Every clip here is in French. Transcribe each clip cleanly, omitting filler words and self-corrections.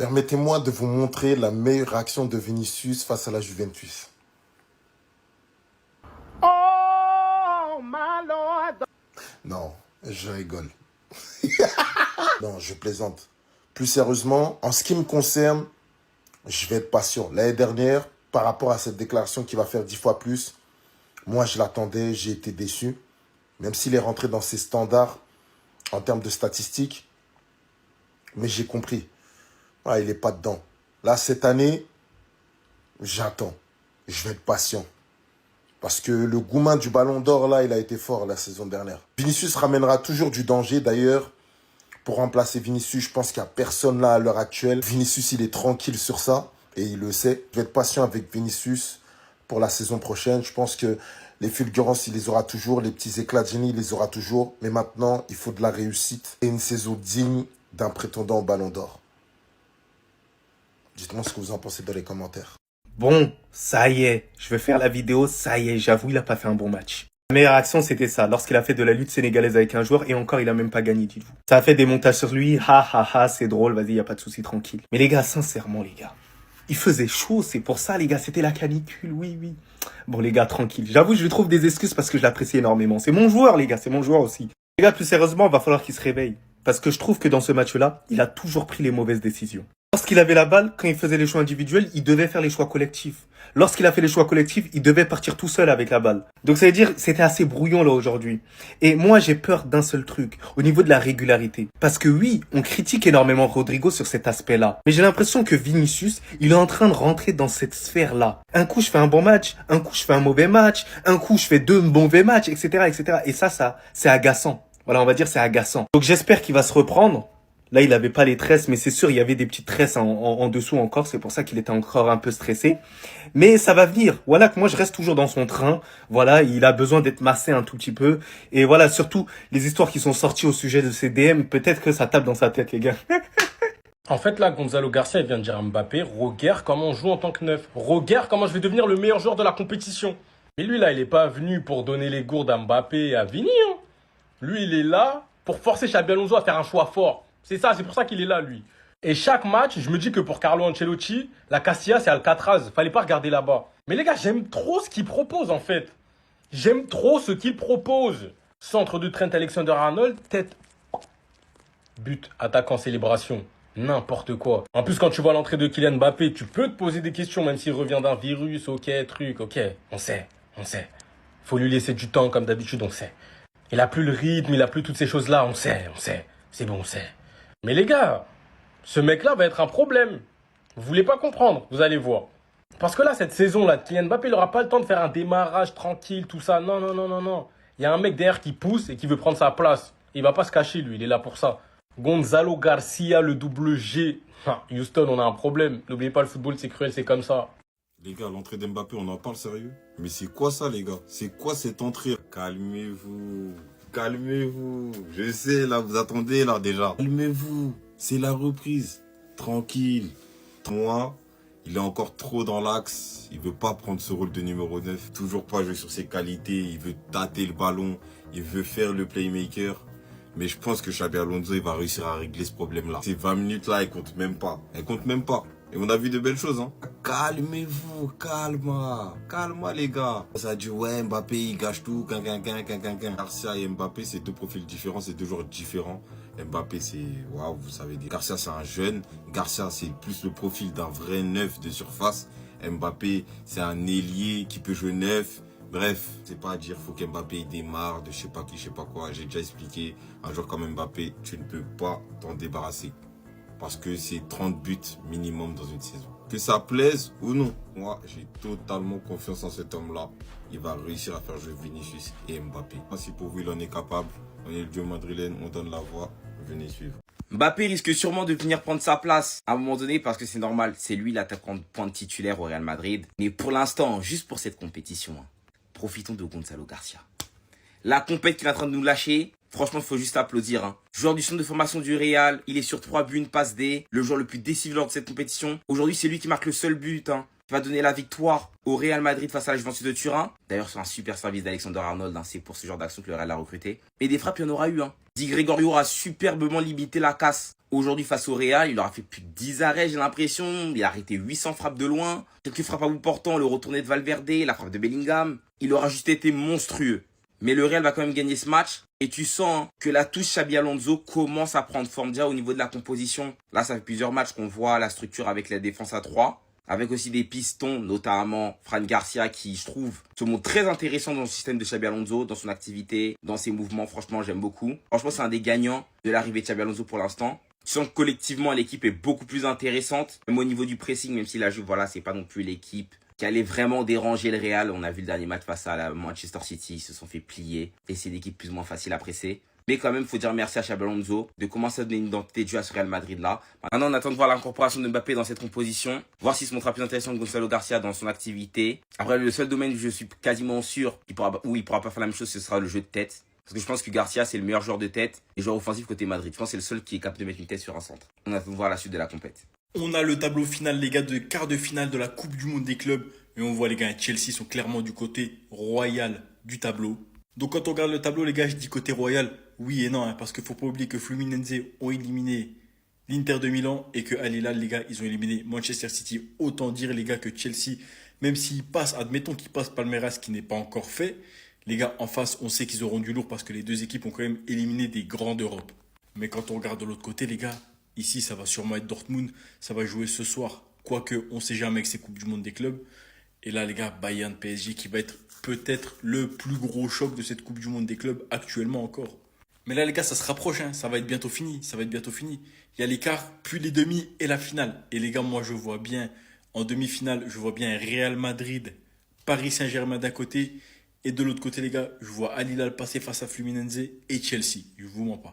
Permettez-moi de vous montrer la meilleure action de Vinicius face à la Juventus. Oh, my lord. Non, je rigole. Non, je plaisante. Plus sérieusement, en ce qui me concerne, je vais être patient. L'année dernière, par rapport à cette déclaration qui va faire 10 fois plus, moi je l'attendais, j'ai été déçu. Même s'il est rentré dans ses standards en termes de statistiques, mais j'ai compris. Ah, il n'est pas dedans. Là, cette année, j'attends. Je vais être patient. Parce que le gourmand du Ballon d'Or, là, il a été fort la saison dernière. Vinicius ramènera toujours du danger. D'ailleurs, pour remplacer Vinicius, je pense qu'il n'y a personne là à l'heure actuelle. Vinicius, il est tranquille sur ça et il le sait. Je vais être patient avec Vinicius pour la saison prochaine. Je pense que les fulgurances, il les aura toujours. Les petits éclats de génie, il les aura toujours. Mais maintenant, il faut de la réussite et une saison digne d'un prétendant au Ballon d'Or. Dites-moi ce que vous en pensez dans les commentaires. Bon, ça y est, je vais faire la vidéo, ça y est, j'avoue, il a pas fait un bon match. La meilleure action, c'était ça, lorsqu'il a fait de la lutte sénégalaise avec un joueur, et encore, il a même pas gagné, dites-vous. Ça a fait des montages sur lui, c'est drôle, vas-y, y a pas de souci, tranquille. Mais les gars, sincèrement, les gars, il faisait chaud, c'est pour ça, les gars, c'était la canicule, oui. Bon, les gars, tranquille. J'avoue, je lui trouve des excuses parce que je l'apprécie énormément. C'est mon joueur, les gars, c'est mon joueur aussi. Les gars, plus sérieusement, il va falloir qu'il se réveille. Parce que je trouve que dans ce match-là, il a toujours pris les mauvaises décisions. Lorsqu'il avait la balle, quand il faisait les choix individuels, il devait faire les choix collectifs. Lorsqu'il a fait les choix collectifs, il devait partir tout seul avec la balle. Donc ça veut dire c'était assez brouillon là aujourd'hui. Et moi j'ai peur d'un seul truc, au niveau de la régularité. Parce que oui, on critique énormément Rodrigo sur cet aspect-là. Mais j'ai l'impression que Vinicius, il est en train de rentrer dans cette sphère-là. Un coup je fais un bon match, un coup je fais un mauvais match, un coup je fais deux mauvais matchs, etc. Et ça c'est agaçant. Voilà, on va dire c'est agaçant. Donc j'espère qu'il va se reprendre. Là, il avait pas les tresses, mais c'est sûr, il y avait des petites tresses en dessous encore. C'est pour ça qu'il était encore un peu stressé. Mais ça va venir. Voilà, que moi, je reste toujours dans son train. Voilà, il a besoin d'être massé un tout petit peu. Et voilà, surtout, les histoires qui sont sorties au sujet de ses DM, peut-être que ça tape dans sa tête, les gars. En fait, là, Gonzalo Garcia, il vient de dire à Mbappé, regarde comment on joue en tant que neuf. Regarde comment je vais devenir le meilleur joueur de la compétition. Mais lui, là, il est pas venu pour donner les gourdes à Mbappé et à Vini. Hein. Lui, il est là pour forcer Xabi Alonso à faire un choix fort. C'est ça, c'est pour ça qu'il est là, lui. Et chaque match, je me dis que pour Carlo Ancelotti, la Castilla, c'est Alcatraz. Fallait pas regarder là-bas. Mais les gars, j'aime trop ce qu'il propose, en fait. J'aime trop ce qu'il propose. Centre de Trent Alexander-Arnold, tête. But, attaquant, célébration. N'importe quoi. En plus, quand tu vois l'entrée de Kylian Mbappé, tu peux te poser des questions, même s'il revient d'un virus, ok, truc, ok. On sait. Faut lui laisser du temps, comme d'habitude, on sait. Il a plus le rythme, il a plus toutes ces choses-là, on sait. C'est bon, on sait. Mais les gars, ce mec-là va être un problème. Vous voulez pas comprendre, vous allez voir. Parce que là, cette saison-là, Kylian Mbappé, il n'aura pas le temps de faire un démarrage tranquille, tout ça. Non. Il y a un mec derrière qui pousse et qui veut prendre sa place. Il va pas se cacher, lui, il est là pour ça. Gonzalo Garcia, le double G. Houston, on a un problème. N'oubliez pas, le football, c'est cruel, c'est comme ça. Les gars, l'entrée d'Mbappé, on en parle sérieux? Mais c'est quoi ça, les gars? C'est quoi cette entrée? Calmez-vous. Je sais, là, vous attendez, là, déjà. Calmez-vous. C'est la reprise. Tranquille. Moi, il est encore trop dans l'axe. Il veut pas prendre ce rôle de numéro 9. Toujours pas jouer sur ses qualités. Il veut tâter le ballon. Il veut faire le playmaker. Mais je pense que Xabi Alonso, il va réussir à régler ce problème-là. Ces 20 minutes-là, elles comptent même pas. Et on a vu de belles choses, hein. Calmez-vous, calma les gars. Ça dit ouais, Mbappé il gâche tout, Garcia et Mbappé c'est deux profils différents, c'est deux joueurs différents. Mbappé c'est, waouh, vous savez, Garcia c'est un jeune, Garcia c'est plus le profil d'un vrai neuf de surface. Mbappé c'est un ailier qui peut jouer neuf. Bref, c'est pas à dire faut qu'Mbappé démarre de je sais pas qui, je sais pas quoi. J'ai déjà expliqué, un joueur comme Mbappé, tu ne peux pas t'en débarrasser. Parce que c'est 30 buts minimum dans une saison. Que ça plaise ou non, moi j'ai totalement confiance en cet homme-là. Il va réussir à faire jouer Vinicius et Mbappé. Si pour vous il en est capable, on est le dieu madrilène, on donne la voix, venez suivre. Mbappé risque sûrement de venir prendre sa place à un moment donné parce que c'est normal, c'est lui l'attaquant de pointe titulaire au Real Madrid. Mais pour l'instant, juste pour cette compétition, profitons de Gonzalo Garcia. La compète qu'il est en train de nous lâcher, franchement, il faut juste applaudir. Hein. Joueur du centre de formation du Real, il est sur 3 buts, une passe D. Le joueur le plus décisif lors de cette compétition. Aujourd'hui, c'est lui qui marque le seul but. Hein. qui va donner la victoire au Real Madrid face à la Juventus de Turin. D'ailleurs, c'est un super service d'Alexander Arnold, hein, c'est pour ce genre d'action que le Real a recruté. Et des frappes, il y en aura eu. Hein. Di Gregorio a superbement limité la casse. Aujourd'hui, face au Real, il aura fait plus de 10 arrêts, j'ai l'impression. Il a arrêté 800 frappes de loin. Quelques frappes à bout portant, le retourné de Valverde, la frappe de Bellingham. Il aura juste été monstrueux. Mais le Real va quand même gagner ce match. Et tu sens que la touche Xabi Alonso commence à prendre forme déjà au niveau de la composition. Là, ça fait plusieurs matchs qu'on voit la structure avec la défense à 3. Avec aussi des pistons, notamment Fran Garcia, qui, je trouve, se montre très intéressant dans le système de Xabi Alonso, dans son activité, dans ses mouvements. Franchement, j'aime beaucoup. Franchement, c'est un des gagnants de l'arrivée de Xabi Alonso pour l'instant. Tu sens que collectivement, l'équipe est beaucoup plus intéressante. Même au niveau du pressing, même si la Juve, voilà, c'est pas non plus l'équipe qui allait vraiment déranger le Real. On a vu le dernier match face à la Manchester City, ils se sont fait plier. Et c'est une équipe plus ou moins facile à presser. Mais quand même, il faut dire merci à Xabi Alonso de commencer à donner une identité de jeu à ce Real Madrid-là. Maintenant, on attend de voir l'incorporation de Mbappé dans cette composition. Voir s'il se montrera plus intéressant que Gonzalo Garcia dans son activité. Après, le seul domaine où je suis quasiment sûr où il pourra pas faire la même chose, ce sera le jeu de tête. Parce que je pense que Garcia, c'est le meilleur joueur de tête et joueur offensif côté Madrid. Je pense que c'est le seul qui est capable de mettre une tête sur un centre. On attend de voir la suite de la compète. On a le tableau final, les gars, de quart de finale de la Coupe du Monde des clubs. Et on voit, les gars, Chelsea sont clairement du côté royal du tableau. Donc, quand on regarde le tableau, les gars, je dis côté royal, oui et non. Hein, parce qu'il ne faut pas oublier que Fluminense ont éliminé l'Inter de Milan et que Al Hilal, les gars, ils ont éliminé Manchester City. Autant dire, les gars, que Chelsea, même s'ils passent, admettons qu'ils passent Palmeiras, qui n'est pas encore fait, les gars, en face, on sait qu'ils auront du lourd parce que les deux équipes ont quand même éliminé des grands d'Europe. Mais quand on regarde de l'autre côté, les gars, ici, ça va sûrement être Dortmund. Ça va jouer ce soir. Quoique, on ne sait jamais avec ces Coupes du Monde des clubs. Et là, les gars, Bayern PSG qui va être peut-être le plus gros choc de cette Coupe du Monde des clubs actuellement encore. Mais là, les gars, ça se rapproche. Hein. Ça va être bientôt fini. Ça va être bientôt fini. Il y a l'écart, puis les demi et la finale. Et les gars, moi, je vois bien, en demi-finale, je vois bien Real Madrid, Paris Saint-Germain d'un côté. Et de l'autre côté, les gars, je vois Al Hilal passer face à Fluminense et Chelsea. Je vous mens pas.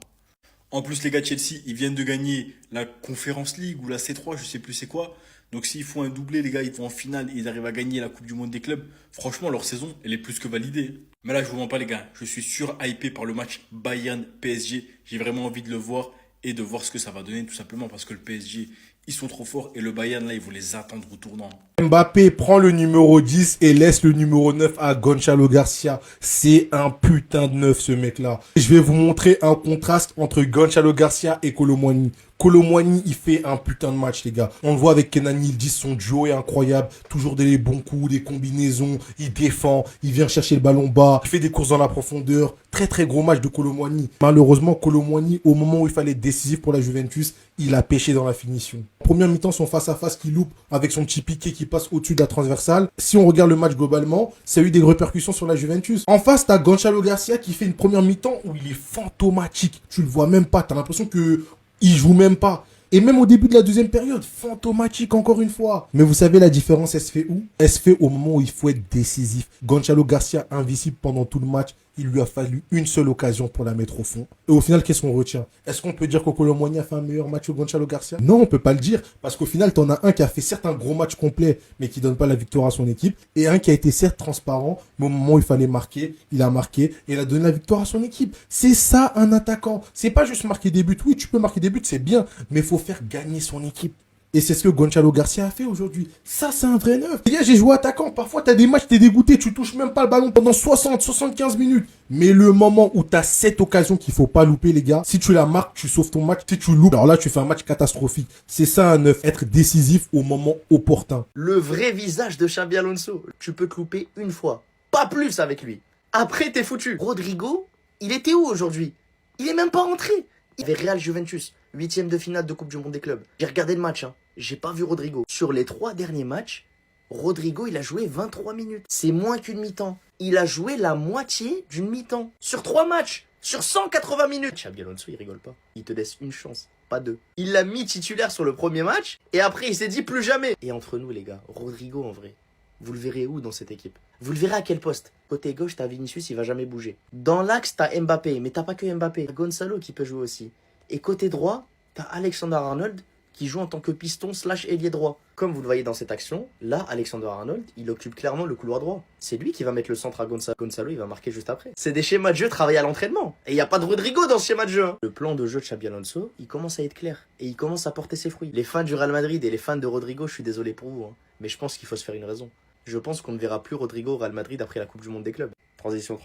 En plus, les gars de Chelsea, ils viennent de gagner la Conference League ou la C3, je sais plus c'est quoi. Donc s'ils font un doublé, les gars, ils vont en finale et ils arrivent à gagner la Coupe du Monde des clubs. Franchement, leur saison, elle est plus que validée. Mais là, je vous mens pas, les gars. Je suis surhypé par le match Bayern-PSG. J'ai vraiment envie de le voir et de voir ce que ça va donner, tout simplement parce que le PSG, ils sont trop forts et le Bayern, là, ils vont les attendre au tournant. Mbappé prend le numéro 10 et laisse le numéro 9 à Gonzalo Garcia. C'est un putain de neuf, ce mec-là. Je vais vous montrer un contraste entre Gonzalo Garcia et Kolo Muani. Kolo Muani, il fait un putain de match, les gars. On le voit avec Kenan Yildiz, son duo est incroyable. Toujours des bons coups, des combinaisons. Il défend, il vient chercher le ballon bas. Il fait des courses dans la profondeur. Très, très gros match de Kolo Muani. Malheureusement, Kolo Muani, au moment où il fallait être décisif pour la Juventus, il a pêché dans la finition. Première mi-temps, son face-à-face qui loupe avec son petit piqué qui passe au-dessus de la transversale. Si on regarde le match globalement, ça a eu des répercussions sur la Juventus. En face, t'as Gonzalo Garcia qui fait une première mi-temps où il est fantomatique. Tu le vois même pas. T'as l'impression que il joue même pas. Et même au début de la deuxième période, fantomatique encore une fois. Mais vous savez, la différence, elle se fait où? Elle se fait au moment où il faut être décisif. Gonzalo Garcia, invisible pendant tout le match. Il lui a fallu une seule occasion pour la mettre au fond. Et au final, qu'est-ce qu'on retient? Est-ce qu'on peut dire que Kolo Muani a fait un meilleur match que Gonzalo Garcia? Non, on peut pas le dire. Parce qu'au final, t'en as un qui a fait certes un gros match complet, mais qui donne pas la victoire à son équipe. Et un qui a été certes transparent, mais au moment où il fallait marquer, il a marqué et il a donné la victoire à son équipe. C'est ça, un attaquant. C'est pas juste marquer des buts. Oui, tu peux marquer des buts, c'est bien. Mais il faut faire gagner son équipe. Et c'est ce que Gonzalo Garcia a fait aujourd'hui. Ça, c'est un vrai neuf. Hier, j'ai joué attaquant. Parfois, t'as des matchs, t'es dégoûté. Tu touches même pas le ballon pendant 60, 75 minutes. Mais le moment où t'as cette occasion qu'il faut pas louper, les gars, si tu la marques, tu sauves ton match. Si tu loupes, alors là, tu fais un match catastrophique. C'est ça un neuf. Être décisif au moment opportun. Le vrai visage de Xabi Alonso. Tu peux te louper une fois. Pas plus avec lui. Après, t'es foutu. Rodrigo, il était où aujourd'hui? Il est même pas rentré. Il y avait Real Juventus. 8e de finale de Coupe du Monde des clubs. J'ai regardé le match, hein. J'ai pas vu Rodrigo. Sur les 3 derniers matchs, Rodrigo, il a joué 23 minutes. C'est moins qu'une mi-temps. Il a joué la moitié d'une mi-temps. Sur 3 matchs. Sur 180 minutes. Xabi Alonso, il rigole pas. Il te laisse une chance, pas deux. Il l'a mis titulaire sur le premier match. Et après, il s'est dit plus jamais. Et entre nous, les gars, Rodrigo, en vrai, vous le verrez où dans cette équipe? Vous le verrez à quel poste? Côté gauche, t'as Vinicius, il va jamais bouger. Dans l'axe, t'as Mbappé. Mais t'as pas que Mbappé. T'as Gonzalo qui peut jouer aussi. Et côté droit, t'as Alexander Arnold qui joue en tant que piston / ailier droit. Comme vous le voyez dans cette action, là, Alexander Arnold, il occupe clairement le couloir droit. C'est lui qui va mettre le centre à Gonzalo. Gonzalo, il va marquer juste après. C'est des schémas de jeu travaillés à l'entraînement. Et il n'y a pas de Rodrigo dans ce schéma de jeu. Hein. Le plan de jeu de Xabi Alonso, il commence à être clair. Et il commence à porter ses fruits. Les fans du Real Madrid et les fans de Rodrigo, je suis désolé pour vous. Hein. Mais je pense qu'il faut se faire une raison. Je pense qu'on ne verra plus Rodrigo au Real Madrid après la Coupe du Monde des clubs. Transition.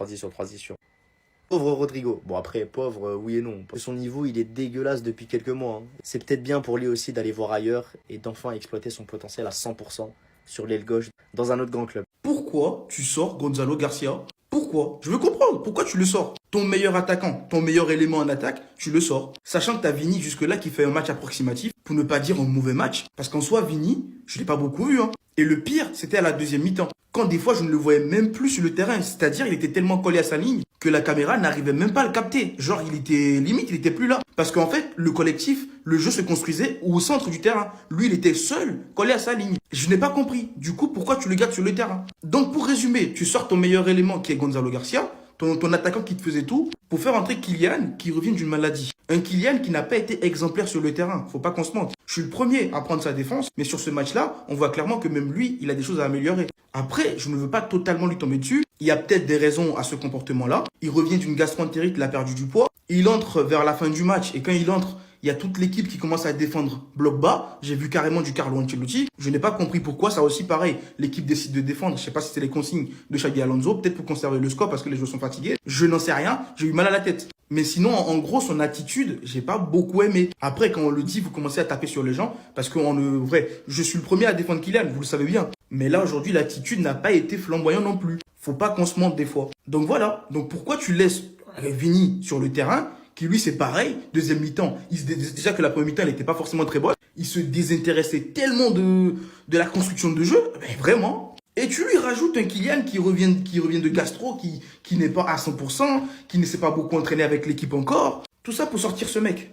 Pauvre Rodrigo. Bon après, pauvre, oui et non. Son niveau, il est dégueulasse depuis quelques mois. Hein. C'est peut-être bien pour lui aussi d'aller voir ailleurs et d'enfin exploiter son potentiel à 100% sur l'aile gauche dans un autre grand club. Pourquoi tu sors Gonzalo Garcia? Pourquoi? Je veux comprendre. Pourquoi tu le sors? Ton meilleur attaquant, ton meilleur élément en attaque, tu le sors. Sachant que t'as Vini jusque-là qui fait un match approximatif, pour ne pas dire un mauvais match. Parce qu'en soi, Vini, je l'ai pas beaucoup vu. Hein. Et le pire, c'était à la deuxième mi-temps. Quand des fois, je ne le voyais même plus sur le terrain. C'est-à-dire, il était tellement collé à sa ligne que la caméra n'arrivait même pas à le capter. Genre, il était plus là. Parce qu'en fait, le collectif, le jeu se construisait au centre du terrain. Lui, il était seul, collé à sa ligne. Je n'ai pas compris. Du coup, pourquoi tu le gardes sur le terrain? Donc, pour résumer, tu sors ton meilleur élément qui est Gonzalo Garcia, ton attaquant qui te faisait tout, pour faire entrer Kylian qui revient d'une maladie. Un Kylian qui n'a pas été exemplaire sur le terrain. Faut pas qu'on se mente. Je suis le premier à prendre sa défense, mais sur ce match-là, on voit clairement que même lui, il a des choses à améliorer. Après, je ne veux pas totalement lui tomber dessus. Il y a peut-être des raisons à ce comportement-là. Il revient d'une gastroentérite, il a perdu du poids. Il entre vers la fin du match et quand il entre, il y a toute l'équipe qui commence à défendre bloc bas. J'ai vu carrément du Carlo Ancelotti. Je n'ai pas compris pourquoi. Ça aussi, pareil. L'équipe décide de défendre. Je sais pas si c'est les consignes de Xabi Alonso. Peut-être pour conserver le score parce que les joueurs sont fatigués. Je n'en sais rien. J'ai eu mal à la tête. Mais sinon, en gros, son attitude, j'ai pas beaucoup aimé. Après, quand on le dit, vous commencez à taper sur les gens. Parce que, vrai, je suis le premier à défendre Kylian. Vous le savez bien. Mais là, aujourd'hui, l'attitude n'a pas été flamboyante non plus. Faut pas qu'on se mente des fois. Donc voilà. Donc pourquoi tu laisses Vini sur le terrain? Qui lui c'est pareil, deuxième mi-temps, déjà que la première mi-temps elle n'était pas forcément très bonne, il se désintéressait tellement de la construction de jeu, mais vraiment. Et tu lui rajoutes un Kylian qui revient de gastro, qui n'est pas à 100%, qui ne s'est pas beaucoup entraîné avec l'équipe encore. Tout ça pour sortir ce mec.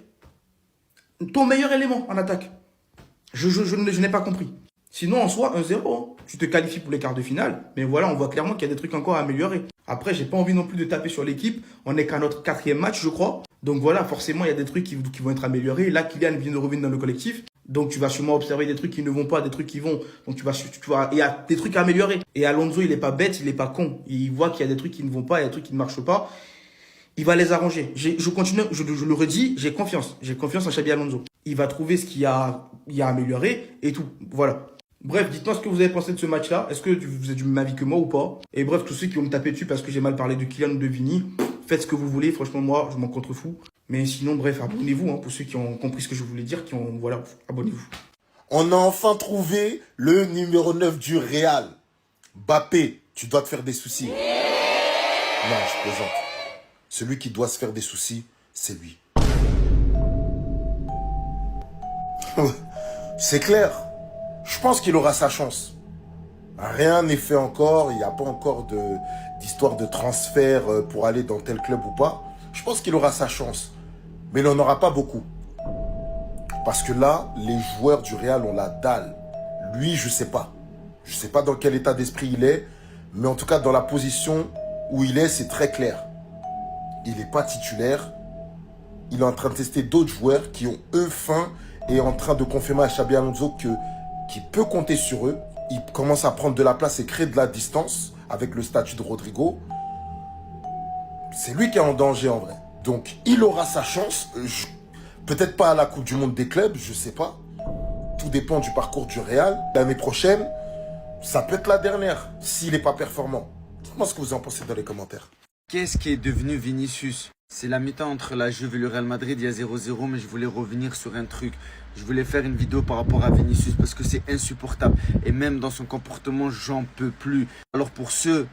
Ton meilleur élément en attaque. Je n'ai pas compris. Sinon, en soi, 1-0, hein. Tu te qualifies pour les quarts de finale. Mais voilà, on voit clairement qu'il y a des trucs encore à améliorer. Après, j'ai pas envie non plus de taper sur l'équipe. On n'est qu'à notre 4e match, je crois. Donc voilà, forcément, il y a des trucs qui vont être améliorés. Là, Kylian vient de revenir dans le collectif. Donc tu vas sûrement observer des trucs qui ne vont pas, des trucs qui vont. Donc il y a des trucs à améliorer. Et Alonso, il est pas bête, il est pas con. Il voit qu'il y a des trucs qui ne vont pas, il y a des trucs qui ne marchent pas. Il va les arranger. Je continue, je le redis, j'ai confiance. J'ai confiance en Xabi Alonso. Il va trouver ce qu'il y a à améliorer et tout. Voilà. Bref, dites-moi ce que vous avez pensé de ce match-là. Est-ce que vous êtes du même avis que moi ou pas? Et bref, tous ceux qui vont me taper dessus parce que j'ai mal parlé de Kylian ou de Vini, faites ce que vous voulez. Franchement, moi, je m'en contrefous. Mais sinon, bref, abonnez-vous, hein, pour ceux qui ont compris ce que je voulais dire, voilà, abonnez-vous. On a enfin trouvé le numéro 9 du Real. Mbappé, tu dois te faire des soucis. Non, je plaisante. Celui qui doit se faire des soucis, c'est lui. C'est clair. Je pense qu'il aura sa chance. Rien n'est fait encore. Il n'y a pas encore d'histoire de transfert pour aller dans tel club ou pas. Je pense qu'il aura sa chance. Mais il n'en aura pas beaucoup. Parce que là, les joueurs du Real ont la dalle. Lui, je sais pas. Je sais pas dans quel état d'esprit il est. Mais en tout cas, dans la position où il est, c'est très clair. Il n'est pas titulaire. Il est en train de tester d'autres joueurs qui ont eux faim et en train de confirmer à Xabi Alonso qu'il peut compter sur eux. Il commence à prendre de la place et créer de la distance avec le statut de Rodrigo. C'est lui qui est en danger en vrai. Donc, il aura sa chance. Peut-être pas à la Coupe du Monde des clubs, je sais pas. Tout dépend du parcours du Real. L'année prochaine, ça peut être la dernière s'il n'est pas performant. Dites-moi ce que vous en pensez dans les commentaires. Qu'est-ce qui est devenu Vinicius? C'est la mi-temps entre la Juve et le Real Madrid, il y a 0-0, mais je voulais revenir sur un truc. Je voulais faire une vidéo par rapport à Vinicius parce que c'est insupportable. Et même dans son comportement, j'en peux plus. Alors pour ceux,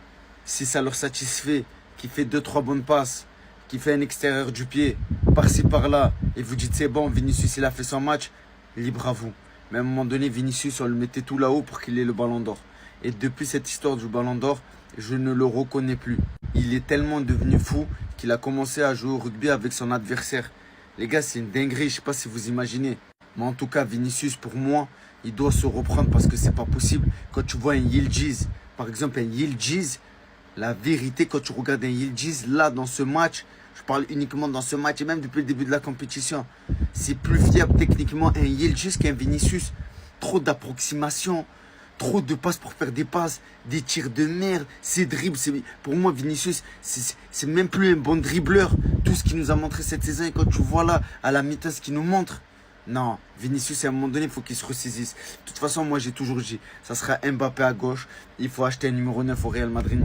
si ça leur satisfait, qui fait 2-3 bonnes passes, qui fait un extérieur du pied, par-ci par-là, et vous dites c'est bon, Vinicius il a fait son match, libre à vous. Mais à un moment donné, Vinicius, on le mettait tout là-haut pour qu'il ait le ballon d'or. Et depuis cette histoire du ballon d'or, je ne le reconnais plus. Il est tellement devenu fou qu'il a commencé à jouer au rugby avec son adversaire. Les gars, c'est une dinguerie, je sais pas si vous imaginez. Mais en tout cas, Vinicius, pour moi, il doit se reprendre parce que c'est pas possible. Quand tu vois un Yildiz, par exemple un Yildiz, la vérité, quand tu regardes un Yildiz, là, dans ce match, je parle uniquement dans ce match et même depuis le début de la compétition, c'est plus fiable techniquement un Yildiz qu'un Vinicius. Trop d'approximation, trop de passes pour faire des passes, des tirs de merde, ses dribbles. Pour moi, Vinicius, c'est même plus un bon dribbleur. Tout ce qu'il nous a montré cette saison, et quand tu vois là, à la mi-temps, ce qu'il nous montre, Non, Vinicius, à un moment donné, il faut qu'il se ressaisisse. De toute façon, moi, j'ai toujours dit, ça sera Mbappé à gauche. Il faut acheter un numéro 9 au Real Madrid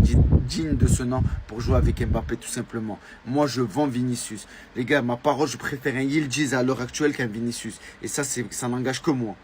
digne de ce nom pour jouer avec Mbappé, tout simplement. Moi, je vends Vinicius. Les gars, ma parole, je préfère un Yildiz à l'heure actuelle qu'un Vinicius. Et ça n'engage que moi.